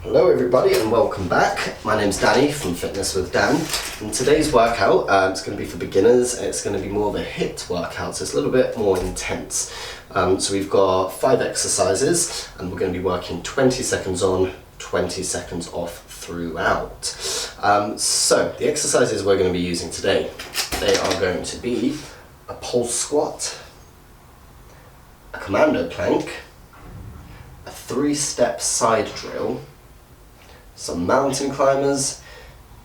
Hello everybody and welcome back. My name's Danny from Fitness with Dan. And today's workout, it's going to be for beginners. It's going to be more of a HIIT workout, so it's a little bit more intense. So we've got 5 exercises and we're going to be working 20 seconds on, 20 seconds off throughout. So the exercises we're going to be using today, they are going to be a pulse squat, a commando plank, a 3-step side drill, some mountain climbers,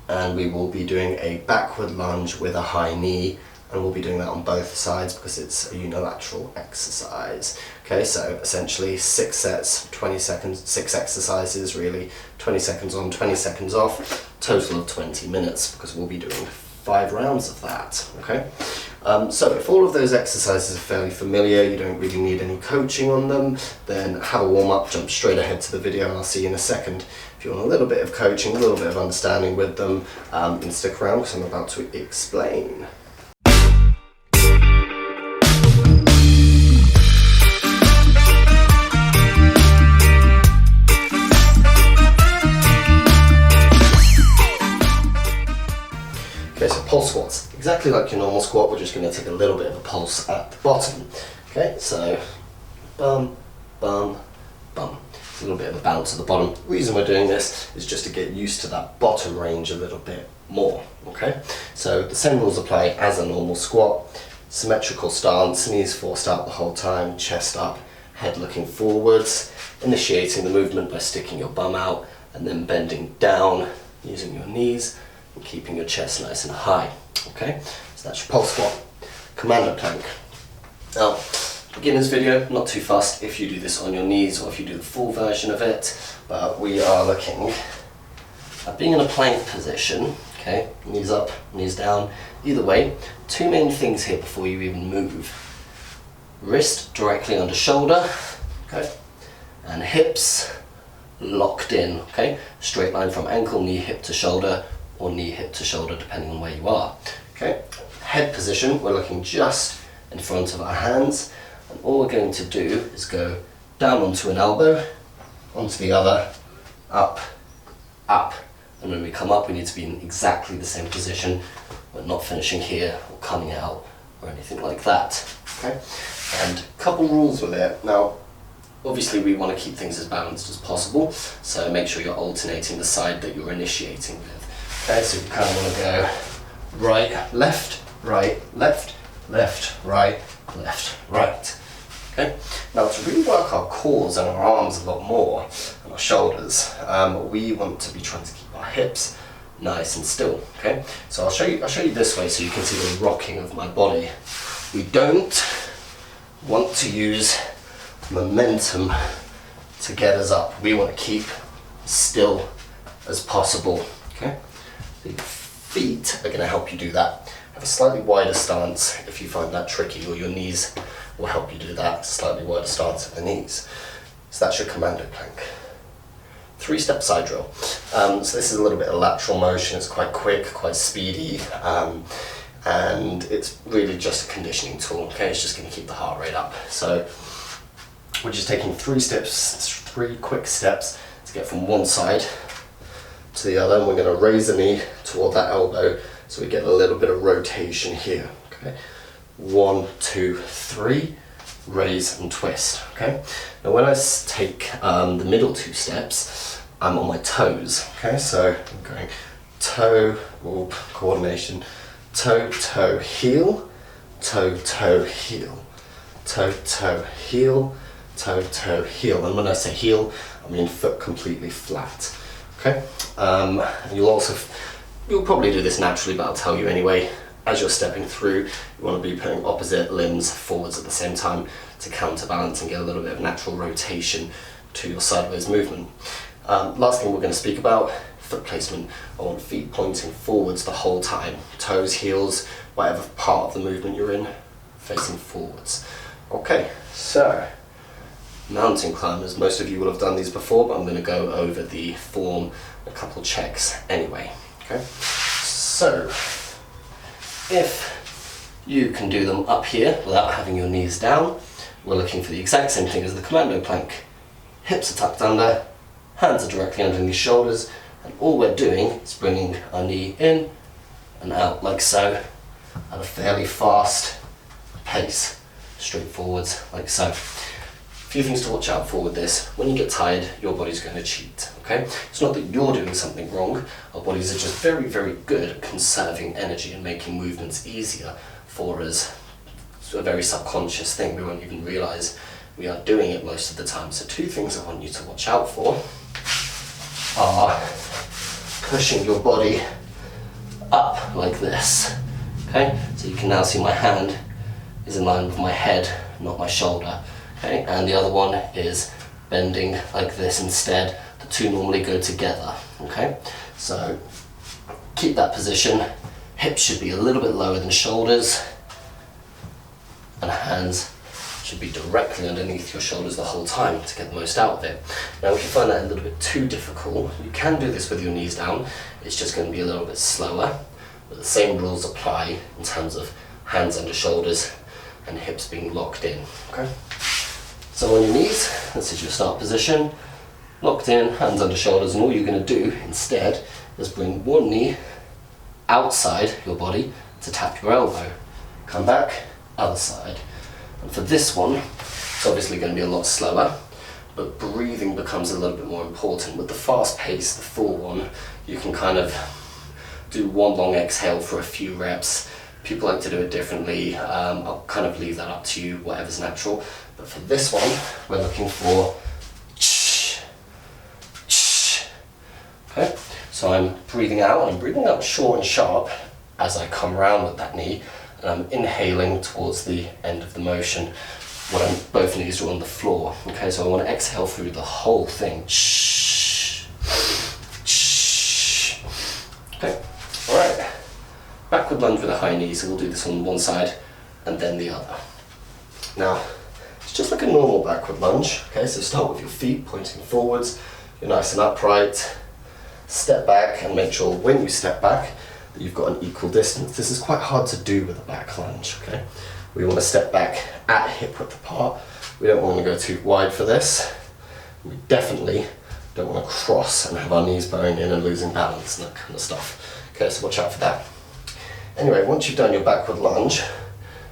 and we will be doing a backward lunge with a high knee, and we'll be doing that on both sides because it's a unilateral exercise. Okay, so essentially 6 sets, 20 seconds, 6 exercises really, 20 seconds on, 20 seconds off, total of 20 minutes because we'll be doing 5 rounds of that. Okay, so if all of those exercises are fairly familiar, you don't really need any coaching on them, then have a warm up, jump straight ahead to the video, and I'll see you in a second. If you want a little bit of coaching, a little bit of understanding with them, then stick around because I'm about to explain. Okay, so pulse squats. Exactly like your normal squat, we're just going to take a little bit of a pulse at the bottom. Okay, so bum, bum, bum. A little bit of a bounce at the bottom. The reason we're doing this is just to get used to that bottom range a little bit more. Okay, so the same rules apply as a normal squat. Symmetrical stance, knees forced out the whole time, chest up, head looking forwards, initiating the movement by sticking your bum out and then bending down using your knees and keeping your chest nice and high. Okay, so that's your pulse squat. Commando plank. Now, beginner's video, not too fast if you do this on your knees or if you do the full version of it, but we are looking at being in a plank position. Okay, knees up, knees down, either way. 2 main things here before you even move. Wrist directly under shoulder, okay, and hips locked in, okay, straight line from ankle, knee, hip to shoulder, or knee, hip to shoulder, depending on where you are. Okay, head position, we're looking just in front of our hands, and all we're going to do is go down onto an elbow, onto the other, up, up, and when we come up we need to be in exactly the same position. We're not finishing here or coming out or anything like that. Okay, and a couple rules with it. Now obviously we want to keep things as balanced as possible, so make sure you're alternating the side that you're initiating with. Okay, so you kind of want to go right, left, left, right, left, right. Okay, now to really work our cores and our arms a lot more and our shoulders, we want to be trying to keep our hips nice and still. Okay, so I'll show you this way so you can see the rocking of my body. We don't want to use momentum to get us up. We want to keep still as possible. Okay, the feet are going to help you do that. Have a slightly wider stance if you find that tricky, or your knees will help you do that. Slightly wider stance at the knees. So that's your commando plank. 3-step side drill. So this is a little bit of lateral motion. It's quite quick, quite speedy, and it's really just a conditioning tool. Okay, it's just going to keep the heart rate up. So we're just taking 3 quick steps to get from one side to the other, and we're going to raise the knee toward that elbow so we get a little bit of rotation here. Okay, 1, 2, 3, raise and twist. Okay, now when I take the middle 2 steps, I'm on my toes. Okay, so I'm going toe, or coordination, toe, toe, heel, toe, toe, heel, toe, toe, heel, toe, toe, heel. And when I say heel, I mean foot completely flat. Okay, you'll probably do this naturally, but I'll tell you anyway. As you're stepping through, you want to be putting opposite limbs forwards at the same time to counterbalance and get a little bit of natural rotation to your sideways movement. Last thing we're going to speak about, foot placement. I want feet pointing forwards the whole time. Toes, heels, whatever part of the movement you're in, facing forwards. Okay, so mountain climbers, most of you will have done these before, but I'm going to go over the form, a couple checks anyway. Okay, so if you can do them up here without having your knees down, we're looking for the exact same thing as the commando plank. Hips are tucked under, hands are directly underneath shoulders, and all we're doing is bringing our knee in and out like so at a fairly fast pace, straight forwards like so. A few things to watch out for with this. When you get tired, your body's going to cheat, okay? It's not that you're doing something wrong. Our bodies are just very, very good at conserving energy and making movements easier for us. It's a very subconscious thing. We won't even realize we are doing it most of the time. So 2 things I want you to watch out for are pushing your body up like this, okay? So you can now see my hand is in line with my head, not my shoulder. Okay, and the other one is bending like this instead. The 2 normally go together, okay? So keep that position. Hips should be a little bit lower than shoulders, and hands should be directly underneath your shoulders the whole time to get the most out of it. Now if you find that a little bit too difficult, you can do this with your knees down. It's just going to be a little bit slower, but the same rules apply in terms of hands under shoulders and hips being locked in, okay? So on your knees, this is your start position, locked in, hands under shoulders, and all you're going to do instead is bring one knee outside your body to tap your elbow. Come back, other side. And for this one, it's obviously going to be a lot slower, but breathing becomes a little bit more important. With the fast pace, the full one, you can kind of do one long exhale for a few reps. People like to do it differently. I'll kind of leave that up to you, whatever's natural. But for this one, we're looking for okay? So I'm breathing out, and I'm breathing out short and sharp as I come around with that knee, and I'm inhaling towards the end of the motion when both knees are on the floor. Okay, so I want to exhale through the whole thing. Okay, all right. Backward lunge with a high knee, so we'll do this on one side and then the other. Now, it's just like a normal backward lunge, okay? So start with your feet pointing forwards, you're nice and upright, step back and make sure when you step back that you've got an equal distance. This is quite hard to do with a back lunge, okay? We want to step back at hip width apart. We don't want to go too wide for this. We definitely don't want to cross and have our knees bowing in and losing balance and that kind of stuff. Okay, so watch out for that. Anyway, once you've done your backward lunge,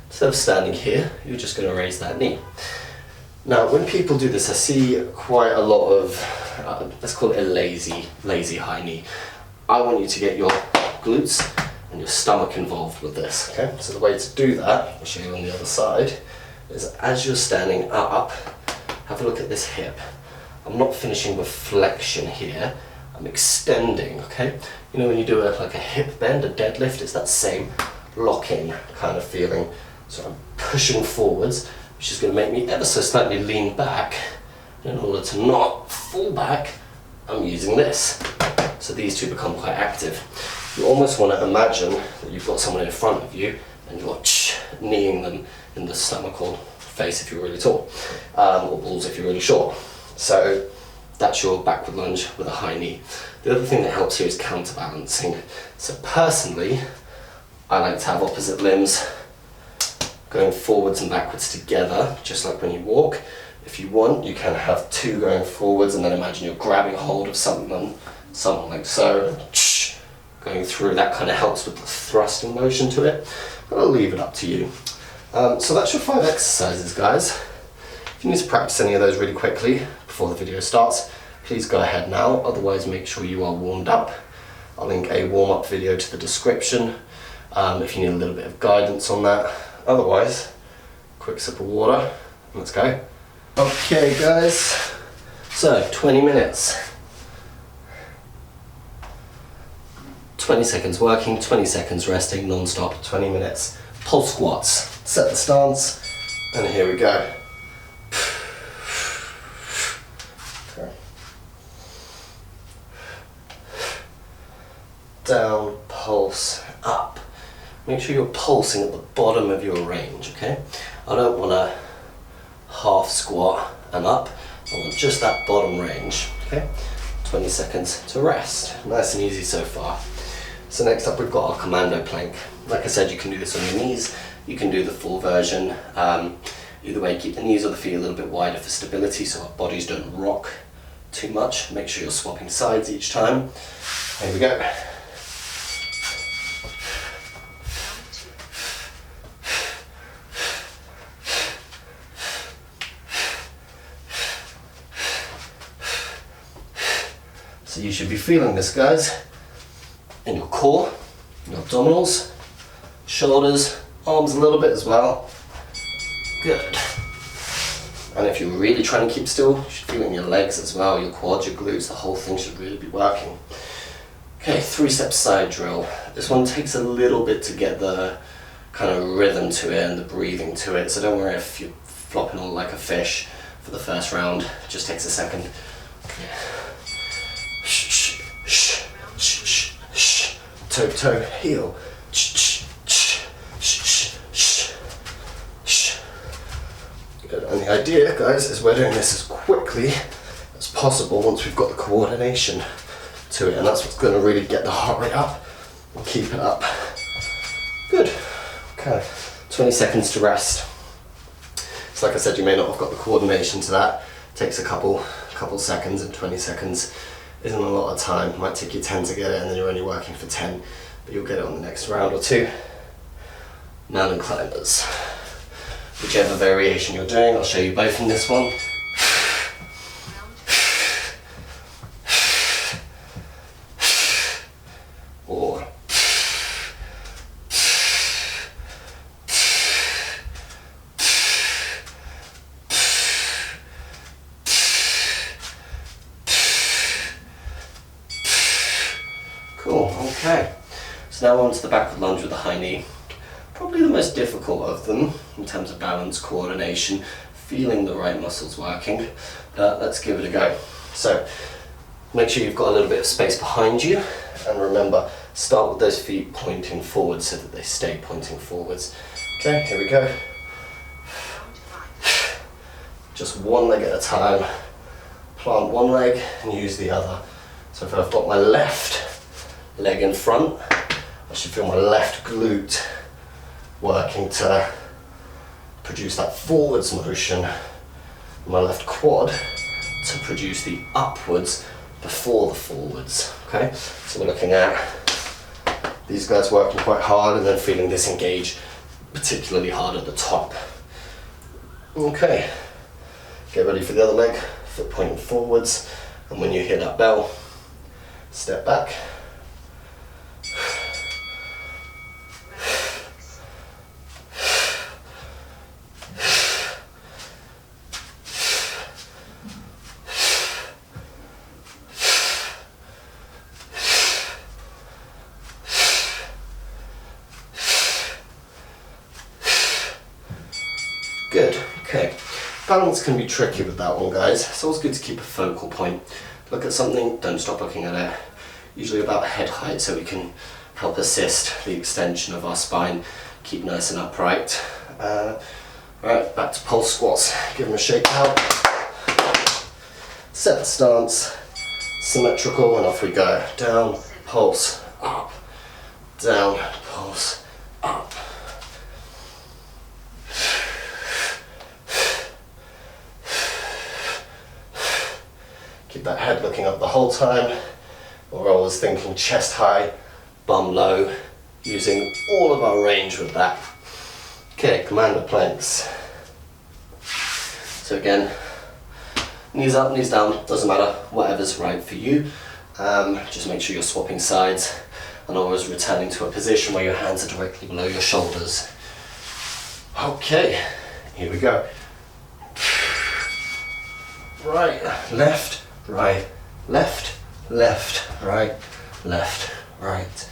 instead of standing here, you're just going to raise that knee. Now, when people do this, I see quite a lot of, let's call it a lazy high knee. I want you to get your glutes and your stomach involved with this, okay? So the way to do that, I'll show you on the other side, is as you're standing up, have a look at this hip. I'm not finishing with flexion here, I'm extending, okay? You know when you do like a hip bend, a deadlift, it's that same lock-in kind of feeling. So I'm pushing forwards, which is going to make me ever so slightly lean back. In order to not fall back, I'm using this. So these two become quite active. You almost want to imagine that you've got someone in front of you and you're kneeing them in the stomach or face if you're really tall, or balls if you're really short. So that's your backward lunge with a high knee. The other thing that helps here is counterbalancing. So personally, I like to have opposite limbs going forwards and backwards together, just like when you walk. If you want, you can have 2 going forwards, and then imagine you're grabbing hold of something like so, going through. That kind of helps with the thrusting motion to it, but I'll leave it up to you. So that's your 5 exercises, guys. If you need to practice any of those really quickly before the video starts, please go ahead now. Otherwise, make sure you are warmed up. I'll link a warm-up video to the description if you need a little bit of guidance on that. Otherwise, quick sip of water, let's go. Okay guys, so 20 minutes. 20 seconds working, 20 seconds resting, non-stop, 20 minutes. Pulse squats. Set the stance, and here we go. Okay. Down, pulse, up. Make sure you're pulsing at the bottom of your range, okay? I don't want to half squat and up. I want just that bottom range, okay? 20 seconds to rest. Nice and easy so far. So next up we've got our commando plank. Like I said, you can do this on your knees. You can do the full version. Either way, keep the knees or the feet a little bit wider for stability so our bodies don't rock too much. Make sure you're swapping sides each time. Here we go. So you should be feeling this, guys, in your core, your abdominals, shoulders, arms a little bit as well. Good. And if you're really trying to keep still, you should feel it in your legs as well, your quads, your glutes, the whole thing should really be working. Okay, 3-step side drill. This one takes a little bit to get the kind of rhythm to it and the breathing to it, so don't worry if you're flopping all like a fish for the first round. It just takes a second. Toe to toe, heel. Good. And the idea, guys, is we're doing this as quickly as possible once we've got the coordination to it, and that's what's going to really get the heart rate up and keep it up. Good. Okay. 20 seconds to rest. So like I said, you may not have got the coordination to that. It takes a couple seconds, and 20 seconds isn't a lot of time. It might take you 10 to get it, and then you're only working for 10, but you'll get it on the next round or two. Mountain climbers. Whichever variation you're doing, I'll show you both in this one. Or cool, okay. So now on to the backward lunge with the high knee. Probably the most difficult of them in terms of balance, coordination, feeling the right muscles working. Let's give it a go. So make sure you've got a little bit of space behind you, and remember, start with those feet pointing forwards so that they stay pointing forwards. Okay, here we go. Just one leg at a time. Plant one leg and use the other. So if I've got my left leg in front, I should feel my left glute working to produce that forwards motion, my left quad to produce the upwards before the forwards. Okay, so we're looking at these guys working quite hard and then feeling this engage particularly hard at the top. Okay, get ready for the other leg, foot pointing forwards, and when you hear that bell, step back. Good, okay. Balance can be tricky with that one, guys. It's always good to keep a focal point. Look at something, don't stop looking at it. Usually about head height, so we can help assist the extension of our spine, keep nice and upright. Right, back to pulse squats. Give them a shake out. Set the stance, symmetrical, and off we go. Down, pulse, up. Down, pulse, up. Keep that head looking up the whole time. We're always thinking chest high, bum low, using all of our range with that. Okay, commando planks. So again, knees up, knees down, doesn't matter, whatever's right for you. Just make sure you're swapping sides and always returning to a position where your hands are directly below your shoulders. Okay, here we go. Right, left, right, left, left, right, left, right.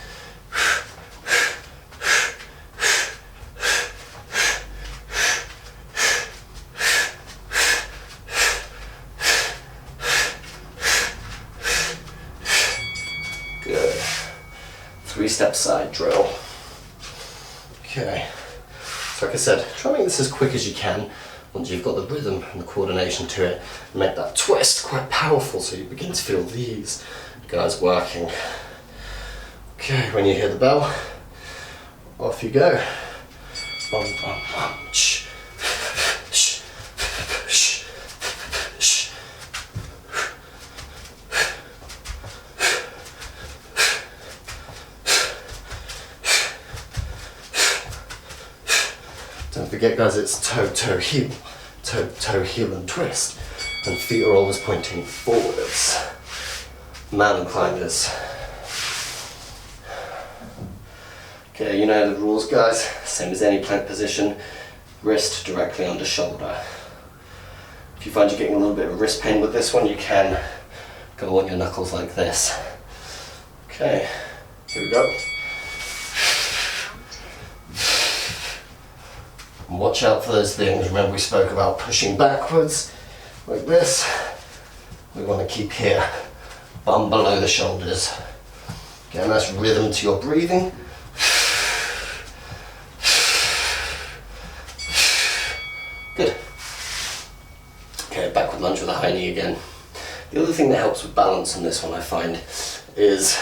Good. 3-step side drill. Okay. So like I said, try and make this as quick as you can. Once you've got the rhythm and the coordination to it, make that twist quite powerful so you begin to feel these guys working. Okay, when you hear the bell, off you go. Bum, bum, bum. Shh. Shh. Shh. Shh. forget, guys, it's toe, toe, heel. Toe, toe, heel and twist. And feet are always pointing forwards. Mountain climbers. Okay, you know the rules, guys. Same as any plank position. Wrist directly under shoulder. If you find you're getting a little bit of wrist pain with this one, you can go on your knuckles like this. Okay, here we go. And watch out for those things. Remember we spoke about pushing backwards like this. We want to keep here, bum below the shoulders. Get a nice rhythm to your breathing. Good. Okay, backward lunge with a high knee again. The other thing that helps with balance on this one, I find, is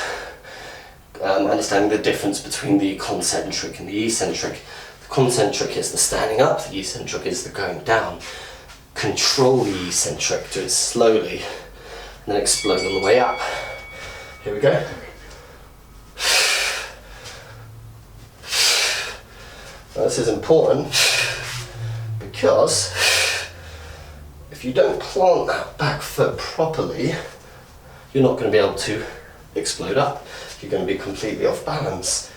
understanding the difference between the concentric and the eccentric. The concentric is the standing up, the eccentric is the going down. Control the eccentric, do it slowly, and then explode on the way up. Here we go. Now, this is important because if you don't plant that back foot properly, you're not going to be able to explode up. You're going to be completely off balance.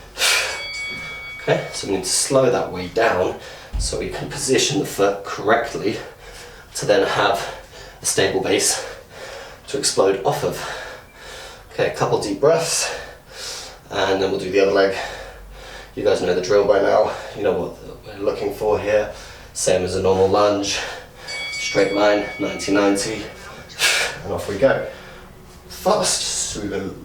Okay, so we need to slow that way down so we can position the foot correctly to then have a stable base to explode off of. Okay, a couple deep breaths, and then we'll do the other leg. You guys know the drill by now. You know what we're looking for here. Same as a normal lunge. Straight line, 90-90, and off we go. Fast, slow.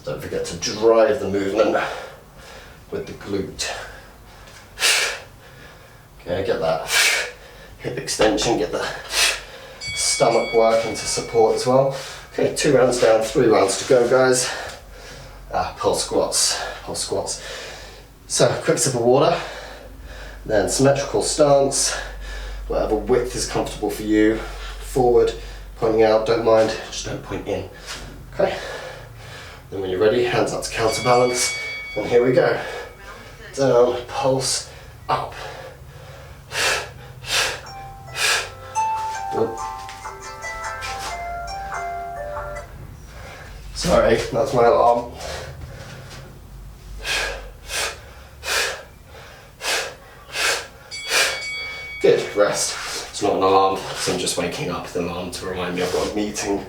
Don't forget to drive the movement with the glute. Okay, get that hip extension, get the stomach working to support as well. Okay, 2 rounds down, 3 rounds to go, guys. Pulse squats, pulse squats. So, quick sip of water, then symmetrical stance, whatever width is comfortable for you. Forward, pointing out, don't mind, just don't point in. Okay? Then when you're ready, hands up to counterbalance, and here we go. Down, pulse, up. Good. Sorry, that's my alarm. Good, rest. It's not an alarm, so I'm just waking up the alarm to remind me I've got a meeting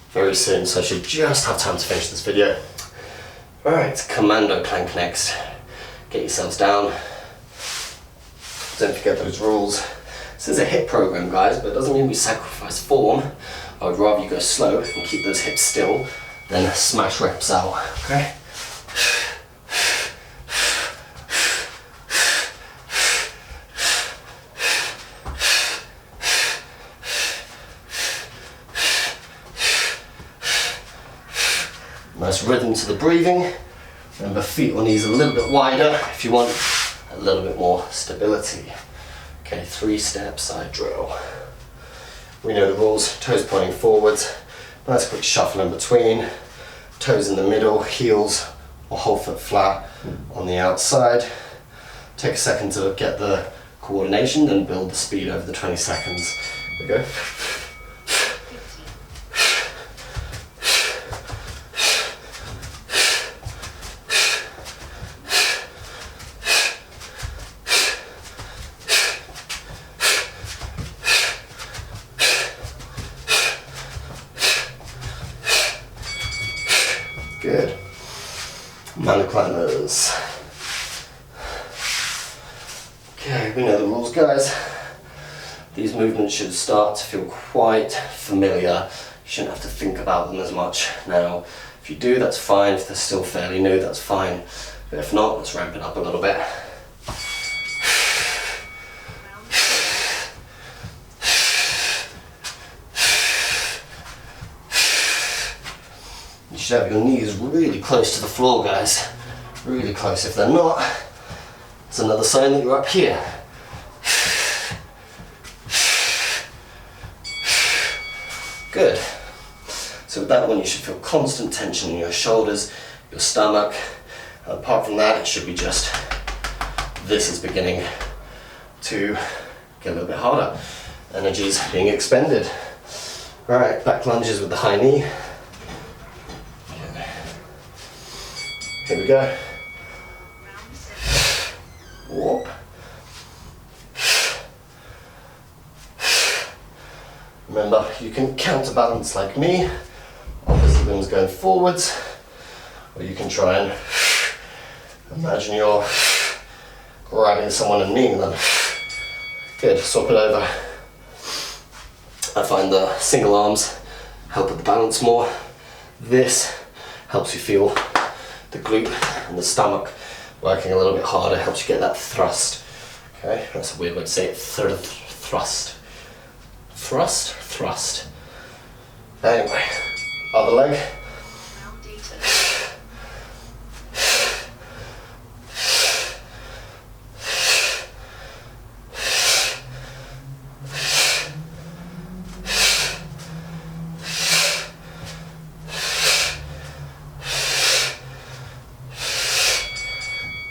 very soon, so I should just have time to finish this video. Alright, commando plank next. Get yourselves down. Don't forget those rules. This is a HIIT program, guys, but it doesn't mean we sacrifice form. I would rather you go slow and keep those hips still than smash reps out, okay? Nice rhythm to the breathing. Remember, feet or knees a little bit wider if you want a little bit more stability. Okay, 3-step side drill. We know the rules, toes pointing forwards, nice quick shuffle in between, toes in the middle, heels or whole foot flat on the outside. Take a second to get the coordination, then build the speed over the 20 seconds. There we go. Good. Mountain climbers. Okay, we know the rules, guys. These movements should start to feel quite familiar. You shouldn't have to think about them as much now. If you do, that's fine. If they're still fairly new, that's fine. But if not, let's ramp it up a little bit. You should have your knees really close to the floor, guys. Really close. If they're not, it's another sign that you're up here. Good. So with that one, you should feel constant tension in your shoulders, your stomach, Apart from that, it should be just this is beginning to get a little bit harder. Energy's being expended. Alright, back lunges with the high knee. Okay. Here we go. Whoop. Remember, you can counterbalance like me, opposite limbs going forwards, or you can try and imagine you're grabbing someone and kneeing them. Good, swap it over. I find the single arms help with the balance more. This helps you feel the glute and the stomach working a little bit harder, helps you get that thrust. Okay, that's a weird way to say it, thrust. Thrust. Anyway, other leg.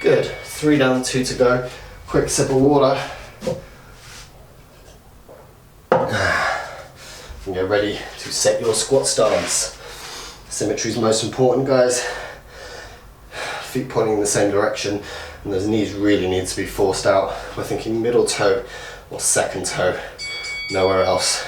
Good, 3 down, 2 to go. Quick sip of water. And get ready to set your squat stance. Symmetry is most important, guys. Feet pointing in the same direction, and those knees really need to be forced out. We're thinking middle toe or second toe, nowhere else.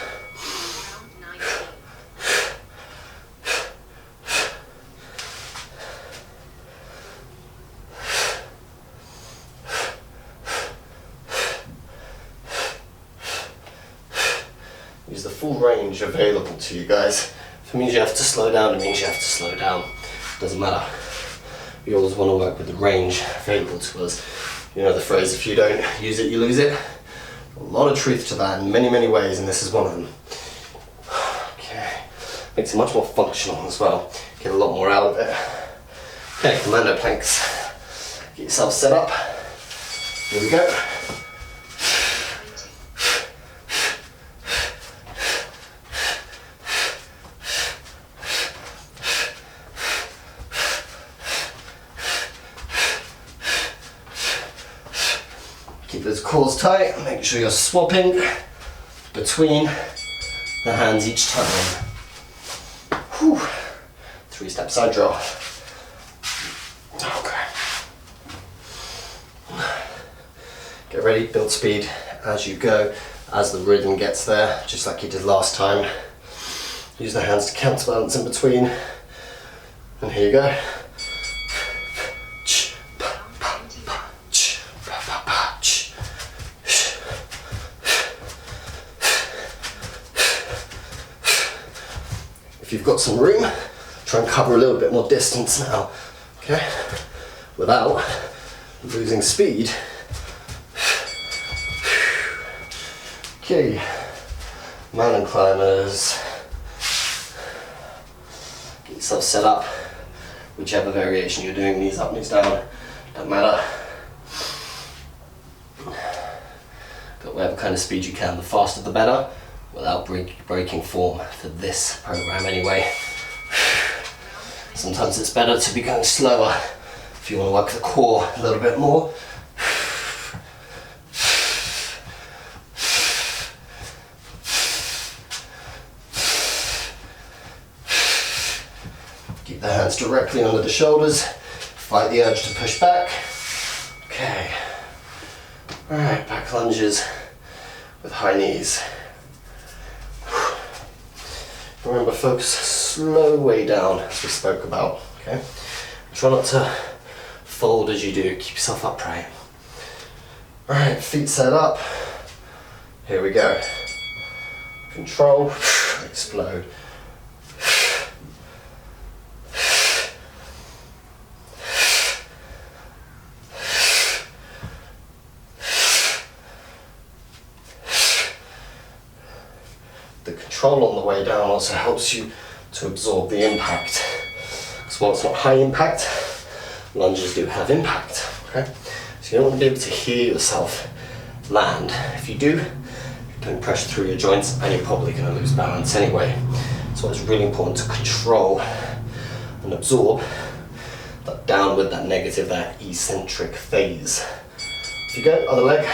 Use the full range available to you guys. If it means you have to slow down, it means you have to slow down. Doesn't matter. We always want to work with the range available to us. You know the phrase, if you don't use it, you lose it. A lot of truth to that in many, many ways, and this is one of them. Okay, makes it much more functional as well. Get a lot more out of it. Okay, commando planks. Get yourself set up. Here we go. Keep those cores tight, make sure you're swapping between the hands each time. Whew. 3-step side draw. Okay. Get ready, build speed as you go, as the rhythm gets there, just like you did last time. Use the hands to counterbalance in between. And here you go. If you've got some room, try and cover a little bit more distance now, okay? Without losing speed. Okay, mountain climbers. Get yourself set up, whichever variation you're doing, knees up, knees down, don't matter. Got whatever kind of speed you can, the faster the better, without breaking form for this program anyway. Sometimes it's better to be going slower if you want to work the core a little bit more. Keep the hands directly under the shoulders, fight the urge to push back. Okay, alright, back lunges with high knees. Remember folks, slow way down as we spoke about, okay? Try not to fold as you do, keep yourself upright. Alright, feet set up. Here we go. Control, explode. The control on the way down also helps you to absorb the impact. Because while it's not high impact, lunges do have impact. Okay? So you don't want to be able to hear yourself land. If you do, you're putting pressure through your joints and you're probably going to lose balance anyway. So it's really important to control and absorb that downward, that negative, that eccentric phase. Off you go, other leg.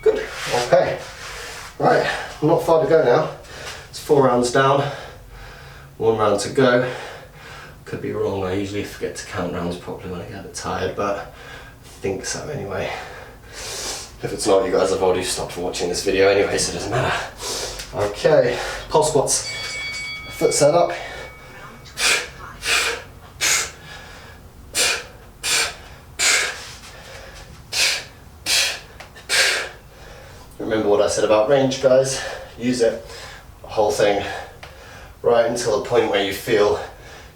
Good, okay. Right, not far to go now. It's 4 rounds down, 1 round to go. Could be wrong, I usually forget to count rounds properly when I get a bit tired, but I think so anyway. If it's not, you guys have already stopped watching this video anyway, so it doesn't matter. Okay, pulse squats. Foot set up. Remember what I said about range, guys. Use it, the whole thing, right until the point where you feel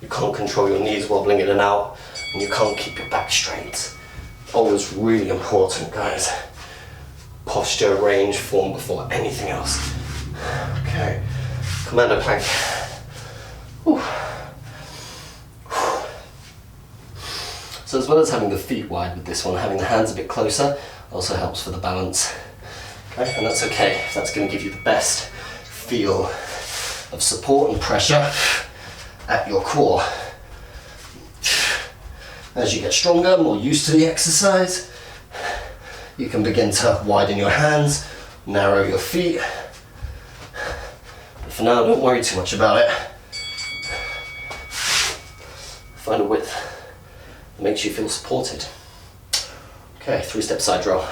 you can't control your knees wobbling in and out and you can't keep your back straight. Always really important, guys. Posture, range, form before anything else. Okay, commando plank. Whew. So as well as having the feet wide with this one, having the hands a bit closer also helps for the balance. Okay, and that's okay. That's going to give you the best feel of support and pressure at your core. As you get stronger, more used to the exercise, you can begin to widen your hands, narrow your feet. But for now, don't worry too much about it. Find a width that makes you feel supported. Okay, 3-step side roll.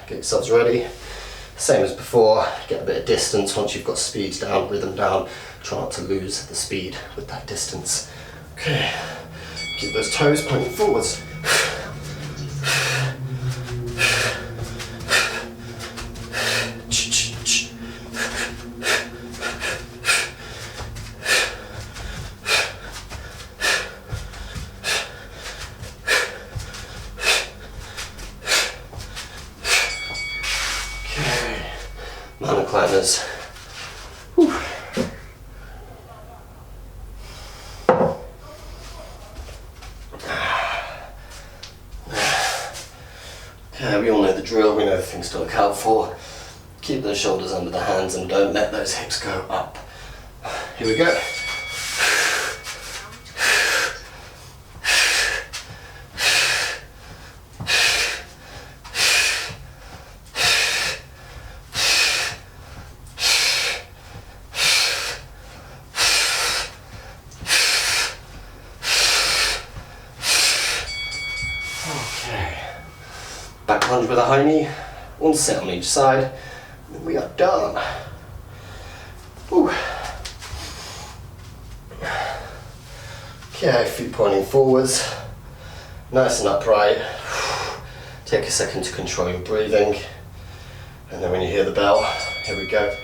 Get yourselves ready. Same as before, get a bit of distance once you've got speed down, rhythm down. Try not to lose the speed with that distance. Okay, keep those toes pointing forwards. Mountain climbers. Whew. Okay, we all know the drill, we know the things to look out for. Keep those shoulders under the hands and don't let those hips go up. Here we go. Back lunge with a high knee, one set on each side, and we are done. Whew. Okay, feet pointing forwards, nice and upright. Take a second to control your breathing, and then when you hear the bell, here we go.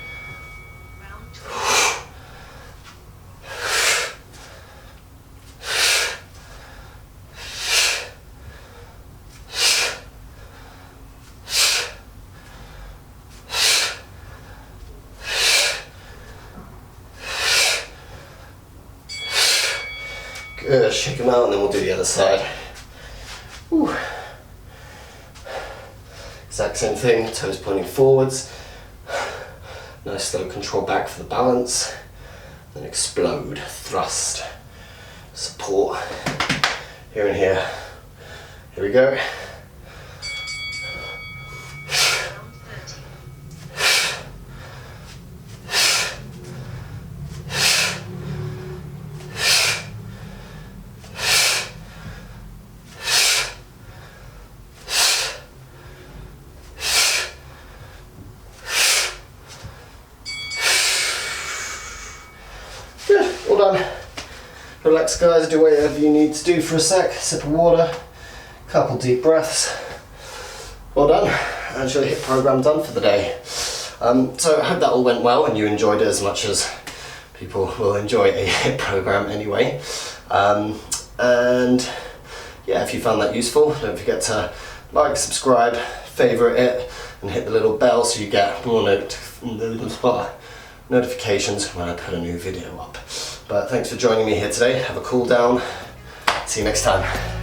Good, shake them out and then we'll do the other side. Whew. Exact same thing, toes pointing forwards. Nice slow control back for the balance. Then explode, thrust, support. Here and here. Here we go. Good, all done. Relax guys, do whatever you need to do for a sec. Sip of water, couple deep breaths. Well done, and your HIIT program done for the day. So I hope that all went well and you enjoyed it as much as people will enjoy a HIIT program anyway. And yeah, if you found that useful, don't forget to like, subscribe, favourite it, and hit the little bell so you get more notifications when I put a new video up. But thanks for joining me here today. Have a cool down. See you next time.